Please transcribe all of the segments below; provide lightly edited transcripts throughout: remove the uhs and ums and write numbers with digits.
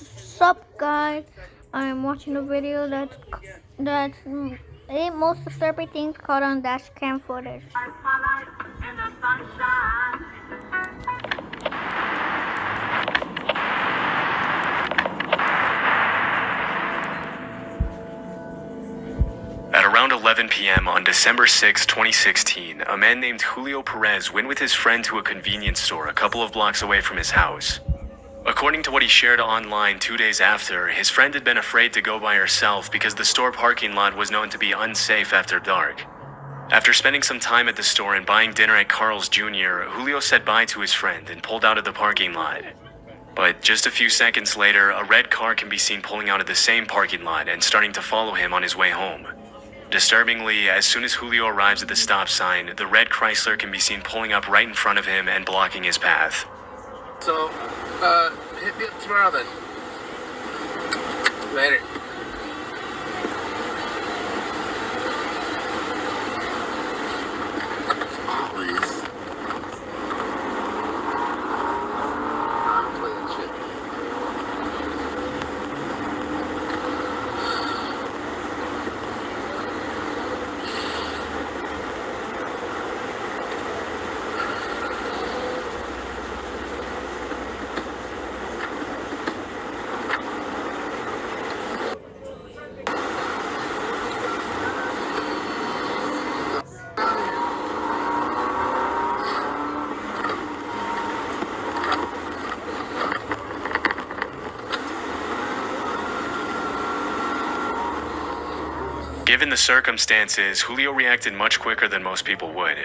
Sup guys, I'm watching a video that's eight most disturbing things caught on dashcam footage. At around 11 p.m. on December 6, 2016, a man named Julio Perez went with his friend to a convenience store a couple of blocks away from his house. According to what he shared online 2 days after, his friend had been afraid to go by herself because the store parking lot was known to be unsafe after dark. After spending some time at the store and buying dinner at Carl's Jr., Julio said bye to his friend and pulled out of the parking lot. But just a few seconds later, a red car can be seen pulling out of the same parking lot and starting to follow him on his way home. Disturbingly, as soon as Julio arrives at the stop sign, the red Chrysler can be seen pulling up right in front of him and blocking his path. So, hit me up tomorrow then. Later. Always. I'm playing shit. Given the circumstances, Julio reacted much quicker than most people would.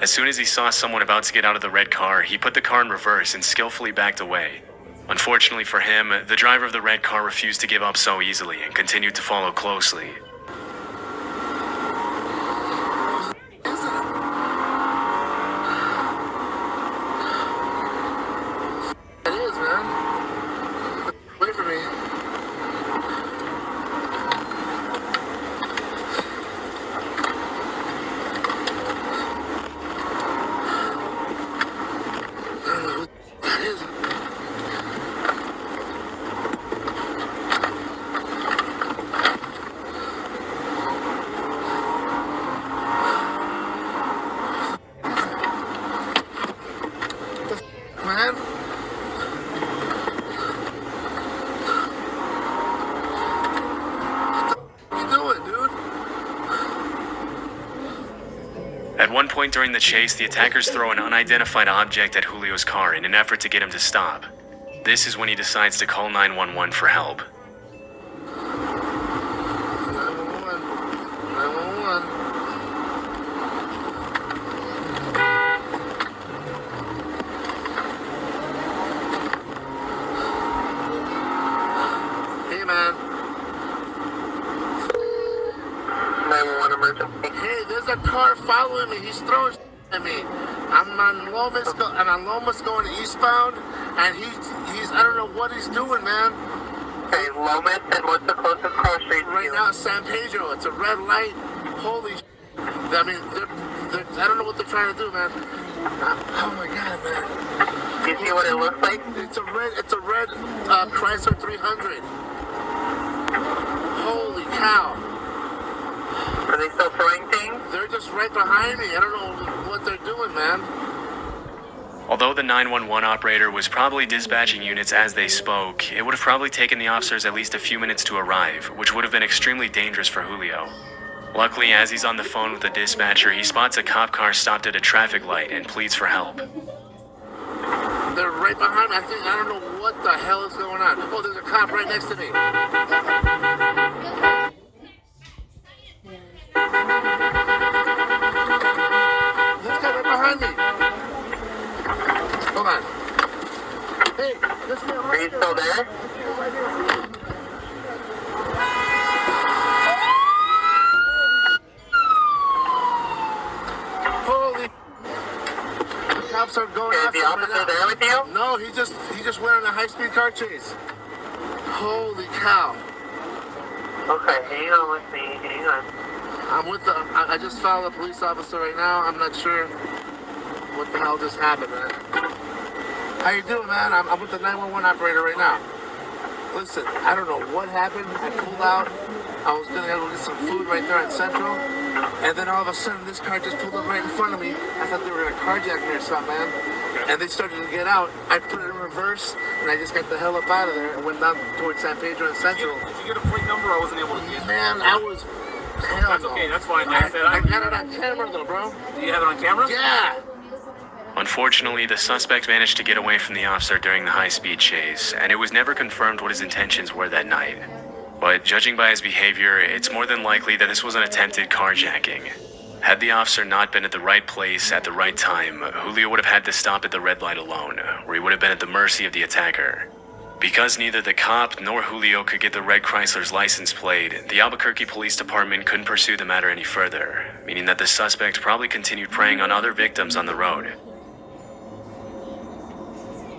As soon as he saw someone about to get out of the red car, he put the car in reverse and skillfully backed away. Unfortunately for him, the driver of the red car refused to give up so easily and continued to follow closely. It is, man. Wait for me. Man. What you doing, dude? At one point during the chase, the attackers throw an unidentified object at Julio's car in an effort to get him to stop. This is when he decides to call 911 for help. 911. 911. Hey, man. 911 emergency. Hey, there's a car following me. He's throwing shit at me. I'm on Lomas going eastbound, and he's I don't know what he's doing, man. Okay, Lomas, and what's the closest cross street to Right you? now, San Pedro. It's a red light. Holy shit. I mean, I don't know what they're trying to do, man. Oh my God, man. Do you see what it looks like? It's a red Chrysler 300. Holy cow. Are they still throwing things? They're just right behind me. I don't know what they're doing, man. Although the 911 operator was probably dispatching units as they spoke, it would have probably taken the officers at least a few minutes to arrive, which would have been extremely dangerous for Julio. Luckily, as he's on the phone with the dispatcher, he spots a cop car stopped at a traffic light and pleads for help. They're right behind me. I don't know what the hell is going on. Oh, there's a cop right next to me. This guy right behind me. Hold on. Hey, this guy Are right you there. still there? Right here. Holy. The cops are going Is after the him right officer now. there with you? No, he just went on a high-speed car chase. Holy cow. Okay, hang on with me. Hang on. I just followed a police officer right now. I'm not sure what the hell just happened, man. How you doing, man? I'm with the 911 operator right now. Listen, I don't know what happened. I pulled out. I was gonna go get some food right there on Central, and then all of a sudden this car just pulled up right in front of me. I thought they were gonna carjack me or something, man. And they started to get out. I put it in reverse, and I just got the hell up out of there and went down towards San Pedro and Central. Did you get a plate number? I wasn't able to see it. Man, I was. Hell That's no. okay, that's fine. I got it on camera though, bro. Do you have it on camera? Yeah. Unfortunately, the suspect managed to get away from the officer during the high-speed chase, and it was never confirmed what his intentions were that night. But judging by his behavior, it's more than likely that this was an attempted carjacking. Had the officer not been at the right place at the right time, Julio would have had to stop at the red light alone, where he would have been at the mercy of the attacker. Because neither the cop nor Julio could get the red Chrysler's license plate, the Albuquerque Police Department couldn't pursue the matter any further, meaning that the suspect probably continued preying on other victims on the road.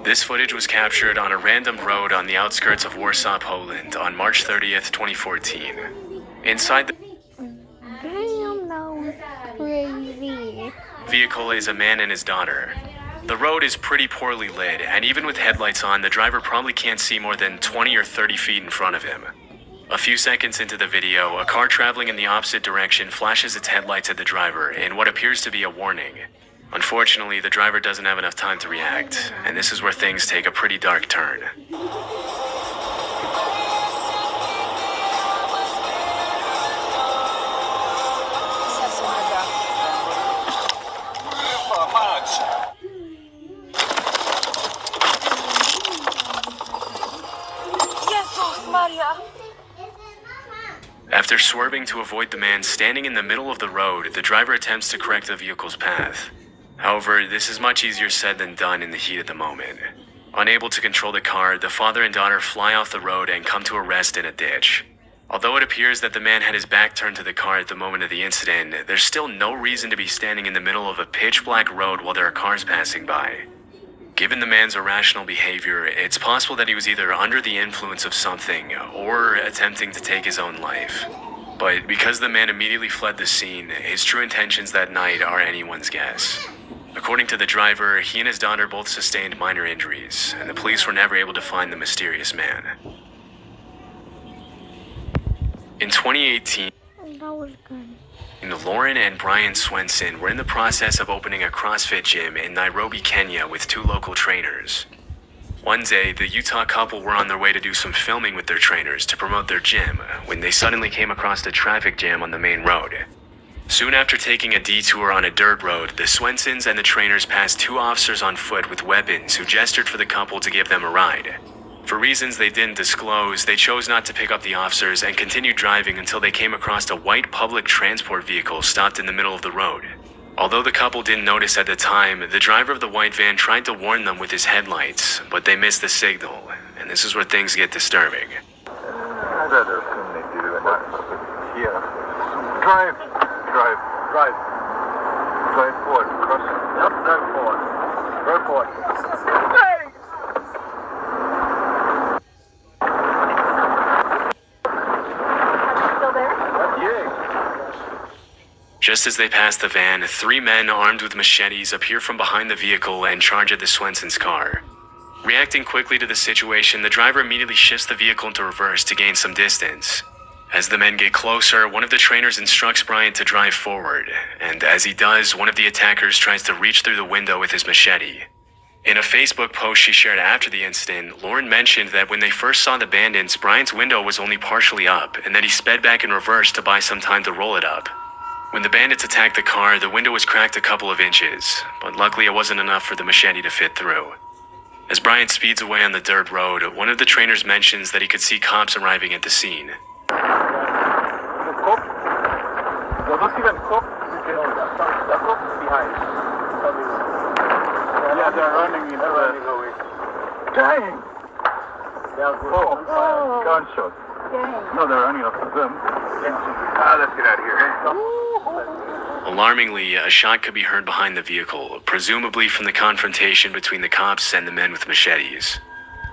This footage was captured on a random road on the outskirts of Warsaw, Poland on March 30th, 2014. Inside the Damn, that was crazy. vehicle is a man and his daughter. The road is pretty poorly lit, and even with headlights on, the driver probably can't see more than 20 or 30 feet in front of him. A few seconds into the video, a car traveling in the opposite direction flashes its headlights at the driver in what appears to be a warning. Unfortunately, the driver doesn't have enough time to react, and this is where things take a pretty dark turn. After swerving to avoid the man standing in the middle of the road, the driver attempts to correct the vehicle's path. However, this is much easier said than done in the heat of the moment. Unable to control the car, the father and daughter fly off the road and come to a rest in a ditch. Although it appears that the man had his back turned to the car at the moment of the incident, there's still no reason to be standing in the middle of a pitch-black road while there are cars passing by. Given the man's irrational behavior, it's possible that he was either under the influence of something or attempting to take his own life. But because the man immediately fled the scene, his true intentions that night are anyone's guess. According to the driver, he and his daughter both sustained minor injuries, and the police were never able to find the mysterious man. In 2018, That was good. Lauren and Brian Swenson were in the process of opening a CrossFit gym in Nairobi, Kenya with two local trainers. One day, the Utah couple were on their way to do some filming with their trainers to promote their gym when they suddenly came across a traffic jam on the main road. Soon after taking a detour on a dirt road, the Swensons and the trainers passed two officers on foot with weapons who gestured for the couple to give them a ride. For reasons they didn't disclose, they chose not to pick up the officers and continued driving until they came across a white public transport vehicle stopped in the middle of the road. Although the couple didn't notice at the time, the driver of the white van tried to warn them with his headlights, but they missed the signal, and this is where things get disturbing. I'd rather assume they do. Yeah. Drive forward. Cross. Yep, drive forward. Drive forward. Hey! Still there? Yeah. Just as they pass the van, three men armed with machetes appear from behind the vehicle and charge at the Swensons' car. Reacting quickly to the situation, the driver immediately shifts the vehicle into reverse to gain some distance. As the men get closer, one of the trainers instructs Brian to drive forward, and as he does, one of the attackers tries to reach through the window with his machete. In a Facebook post she shared after the incident, Lauren mentioned that when they first saw the bandits, Brian's window was only partially up, and that he sped back in reverse to buy some time to roll it up. When the bandits attacked the car, the window was cracked a couple of inches, but luckily it wasn't enough for the machete to fit through. As Brian speeds away on the dirt road, one of the trainers mentions that he could see cops arriving at the scene. Behind. Yeah, they're running in the away. Dang! Oh, gunshot. No, they're running after them. Let's get out of here. Alarmingly, a shot could be heard behind the vehicle, presumably from the confrontation between the cops and the men with machetes.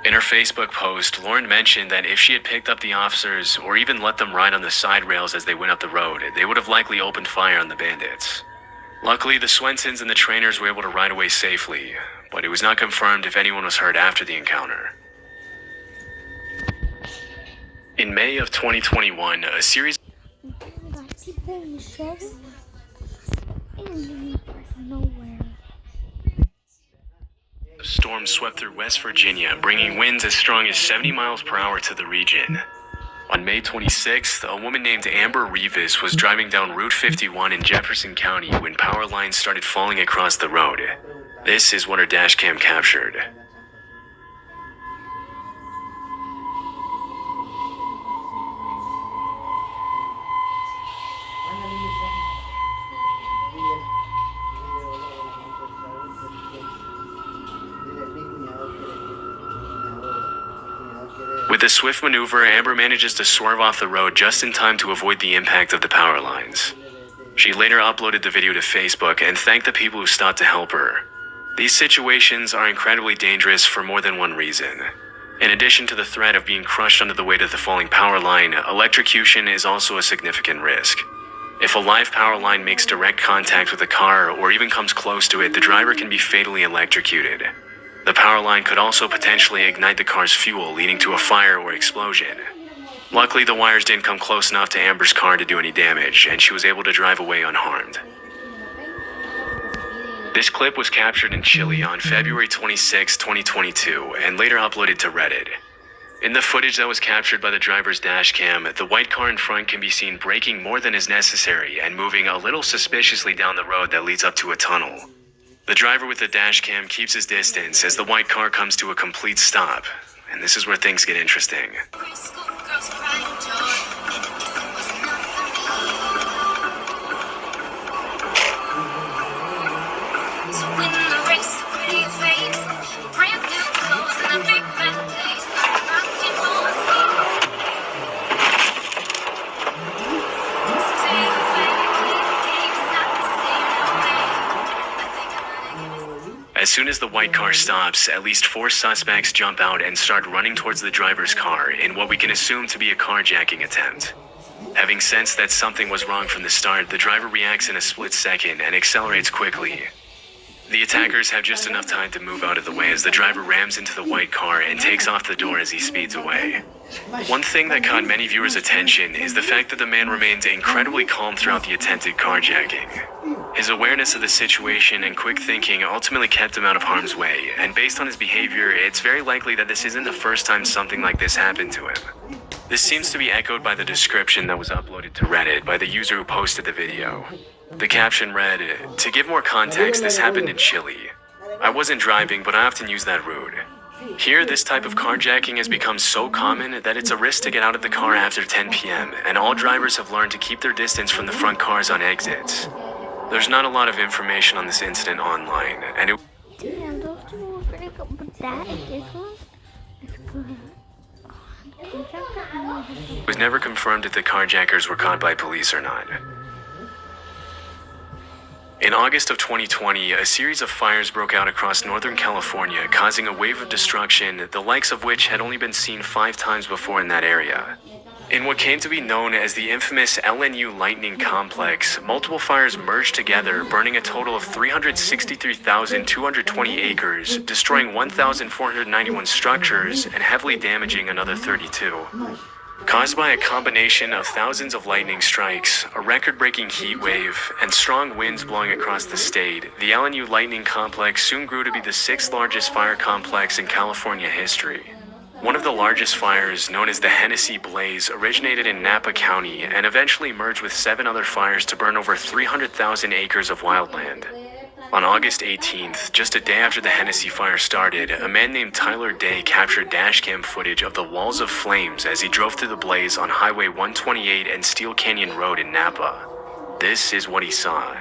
In her Facebook post, Lauren mentioned that if she had picked up the officers or even let them ride on the side rails as they went up the road, they would have likely opened fire on the bandits. Luckily, the Swensons and the trainers were able to ride away safely, but it was not confirmed if anyone was hurt after the encounter. In May of 2021, a series Got people in the show and nowhere. of storms swept through West Virginia, bringing winds as strong as 70 miles per hour to the region. On May 26th, a woman named Amber Rivas was driving down Route 51 in Jefferson County when power lines started falling across the road. This is what her dashcam captured. With a swift maneuver, Amber manages to swerve off the road just in time to avoid the impact of the power lines. She later uploaded the video to Facebook and thanked the people who stopped to help her. These situations are incredibly dangerous for more than one reason. In addition to the threat of being crushed under the weight of the falling power line, electrocution is also a significant risk. If a live power line makes direct contact with a car or even comes close to it, the driver can be fatally electrocuted. The power line could also potentially ignite the car's fuel, leading to a fire or explosion. Luckily, the wires didn't come close enough to Amber's car to do any damage, and she was able to drive away unharmed. This clip was captured in Chile on February 26, 2022, and later uploaded to Reddit. In the footage that was captured by the driver's dashcam, the white car in front can be seen braking more than is necessary and moving a little suspiciously down the road that leads up to a tunnel. The driver with the dashcam keeps his distance as the white car comes to a complete stop, and this is where things get interesting. As soon as the white car stops, at least 4 suspects jump out and start running towards the driver's car in what we can assume to be a carjacking attempt. Having sensed that something was wrong from the start, the driver reacts in a split second and accelerates quickly. The attackers have just enough time to move out of the way as the driver rams into the white car and takes off the door as he speeds away. One thing that caught many viewers' attention is the fact that the man remained incredibly calm throughout the attempted carjacking. His awareness of the situation and quick thinking ultimately kept him out of harm's way, and based on his behavior, it's very likely that this isn't the first time something like this happened to him. This seems to be echoed by the description that was uploaded to Reddit by the user who posted the video. The caption read, "To give more context, this happened in Chile. I wasn't driving, but I often use that route. Here, this type of carjacking has become so common that it's a risk to get out of the car after 10 p.m., and all drivers have learned to keep their distance from the front cars on exits." There's not a lot of information on this incident online, and it Damn, those two were pretty good, but this one is good. was never confirmed if the carjackers were caught by police or not. In August of 2020, a series of fires broke out across Northern California, causing a wave of destruction, the likes of which had only been seen 5 times before in that area. In what came to be known as the infamous LNU lightning complex, multiple fires merged together, burning a total of 363,220 acres, destroying 1,491 structures, and heavily damaging another 32. Caused by a combination of thousands of lightning strikes, a record-breaking heat wave, and strong winds blowing across the state, the LNU lightning complex soon grew to be the 6th largest fire complex in California history. One of the largest fires, known as the Hennessy Blaze, originated in Napa County and eventually merged with 7 other fires to burn over 300,000 acres of wildland. On August 18th, just a day after the Hennessy fire started, a man named Tyler Day captured dashcam footage of the walls of flames as he drove through the blaze on Highway 128 and Steel Canyon Road in Napa. This is what he saw.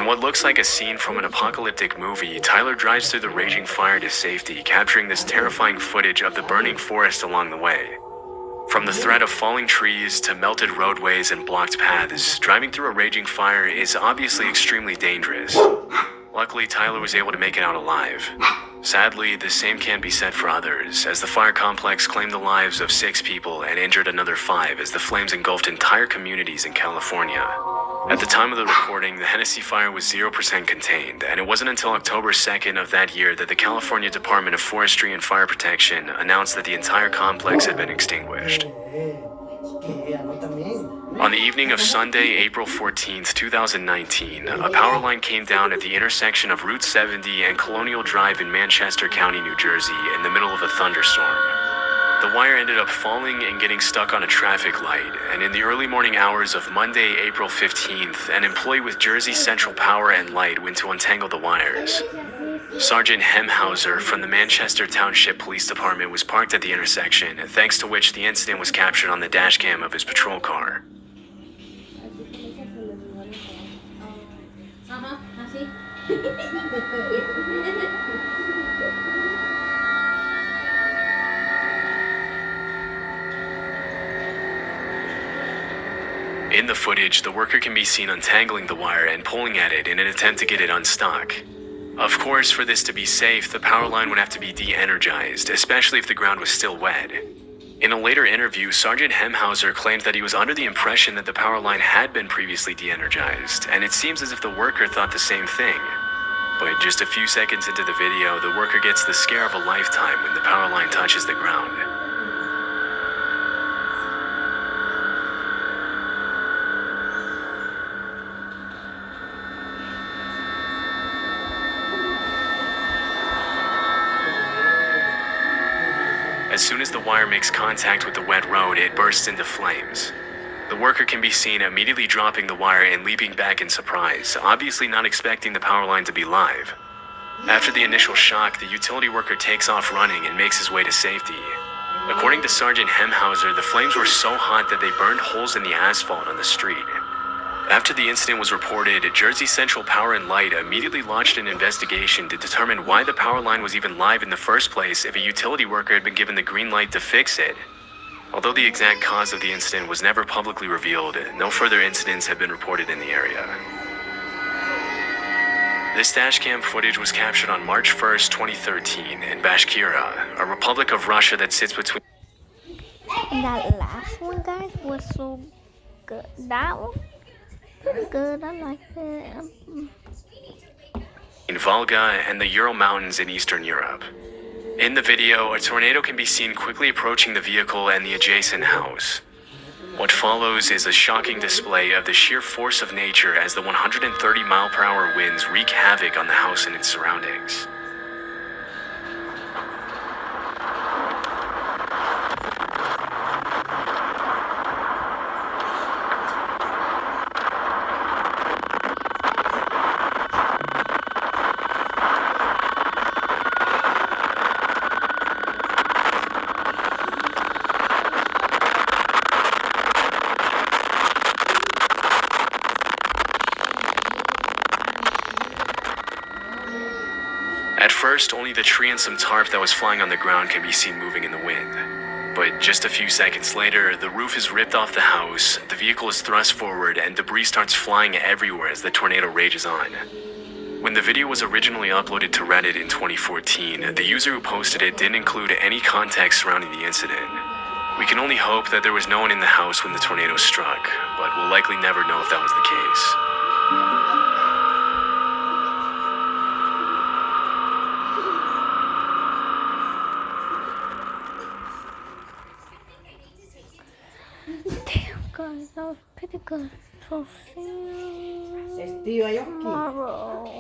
In what looks like a scene from an apocalyptic movie, Tyler drives through the raging fire to safety, capturing this terrifying footage of the burning forest along the way. From the threat of falling trees to melted roadways and blocked paths, driving through a raging fire is obviously extremely dangerous. Luckily, Tyler was able to make it out alive. Sadly, the same can't be said for others, as the fire complex claimed the lives of 6 people and injured another 5 as the flames engulfed entire communities in California. At the time of the recording, the Hennessy fire was 0% contained, and it wasn't until October 2nd of that year that the California Department of Forestry and Fire Protection announced that the entire complex had been extinguished. On the evening of Sunday, April 14th, 2019, a power line came down at the intersection of Route 70 and Colonial Drive in Manchester County, New Jersey, in the middle of a thunderstorm. The wire ended up falling and getting stuck on a traffic light, and in the early morning hours of Monday, April 15th, an employee with Jersey Central Power and Light went to untangle the wires. Sergeant Hemhauser from the Manchester Township Police Department was parked at the intersection, thanks to which the incident was captured on the dashcam of his patrol car. In the footage, the worker can be seen untangling the wire and pulling at it in an attempt to get it unstuck. Of course, for this to be safe, the power line would have to be de-energized, especially if the ground was still wet. In a later interview, Sergeant Hemhauser claimed that he was under the impression that the power line had been previously de-energized, and it seems as if the worker thought the same thing. But just a few seconds into the video, the worker gets the scare of a lifetime when the power line touches the ground. As soon as the wire makes contact with the wet road, it bursts into flames. The worker can be seen immediately dropping the wire and leaping back in surprise, obviously not expecting the power line to be live. After the initial shock, the utility worker takes off running and makes his way to safety. According to Sergeant Hemhauser, the flames were so hot that they burned holes in the asphalt on the street. After the incident was reported, Jersey Central Power and Light immediately launched an investigation to determine why the power line was even live in the first place if a utility worker had been given the green light to fix it. Although the exact cause of the incident was never publicly revealed, no further incidents have been reported in the area. This dashcam footage was captured on March 1st, 2013 in Bashkira, a republic of Russia that sits between... And that last one, guys, was so good. That one? Pretty good, I like it. in Volga and the Ural Mountains in Eastern Europe. In the video, a tornado can be seen quickly approaching the vehicle and the adjacent house. What follows is a shocking display of the sheer force of nature as the 130-mile-per-hour winds wreak havoc on the house and its surroundings. At first, only the tree and some tarp that was flying on the ground can be seen moving in the wind. But just a few seconds later, the roof is ripped off the house, the vehicle is thrust forward, and debris starts flying everywhere as the tornado rages on. When the video was originally uploaded to Reddit in 2014, the user who posted it didn't include any context surrounding the incident. We can only hope that there was no one in the house when the tornado struck, but we'll likely never know if that was the case. Damn, guys, that was pretty good. So see you Tío, hay aquí. tomorrow.